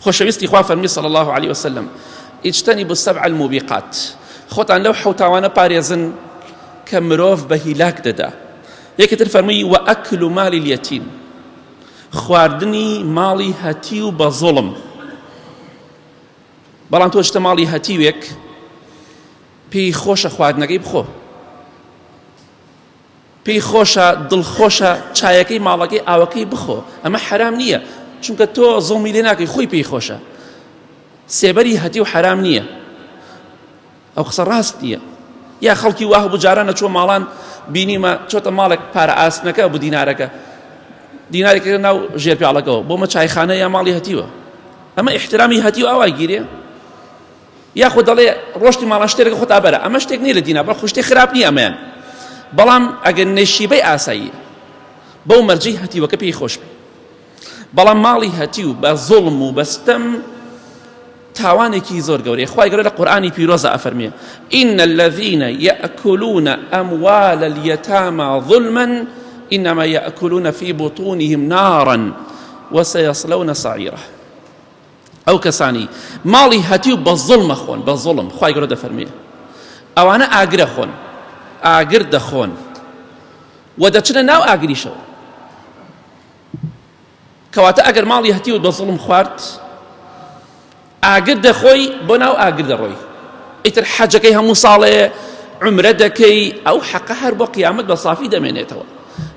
خۆشەویستی خوا فەرمی صلی الله عليه وسلم اجتنبوا السبع الموبقات. خۆتان لەو حەوتاوانە پارێزن کە مرۆڤ بە هیلاک دەدا. یەکێتر فەرمووی وەئەکل مالی اليەتیم، خواردنی ماڵی هەتی و بە زوڵم. بەڵام تۆ شتە ماڵی هەتیوێک پێی خۆشە خواردنەکەی بخۆ، پێی خۆشە دڵخۆشە چایەکەی ماڵەکەی ئاوەکەی بخۆ، ئەمە حرام نییە، چونکە تۆ زوڵمی لێ ناکەی، خۆی پێی خۆشە. سێبەری هەتی و حرام نییە، ئەو قسە ڕاست نییە. یا خەڵکی وا هەبوو جارانە چۆ ماڵان بینیمە چۆتە ماڵێک پارە ئاستنەکە بوو دینارەکە، دینارێکە ناو ژێر پیاڵەکەەوە بۆمە چایخانە یا ماڵی هەتیوە. ئەمە احترامی هەتی و ئاوای گیرێ. یاخۆ دەڵێ ڕۆشتی ماڵە شتێکە خۆتا بەرە، ئەمە شتێک نییە لە دینار، بەڵکو شتێک خراپ نییە ئەمەیان. بەڵام ئەگەر نەشیبەی ئاساییە بەو مەرجەی هەتیوەکە پێی خۆش بێ. بەڵام ماڵی هەتی و بە زوڵم و بەستەم تاوانێکی زۆر گەورەیە. خوای گەورە لە قورئانی پیرۆزە ئەفەرمێ ئین الذین یأکلون ئەموال اليتامى ظلما إنما يأكلون في بطونهم نارا وسيصلون سعيرا. ئەو کەسانی ماڵی هەتی و بە زوڵمە خۆن، بە زوڵم، خوای گەورە دەفەرمێ ئەوانە ئاگرە خۆن، ئاگر دەخۆن و دەچنە ناو ئاگریشەوە. کەواتە ئەگەر ماڵی هەتی و بە زوڵم خوارد، ئاگر دەخۆی بۆ ناو ئاگر دەڕۆی، ئیتر حەجەکەی هەموو ساڵێ عومرە دەکەی، ئەو حەقە هەر بۆ قیامەت بە سافی دەمێنێتەوە.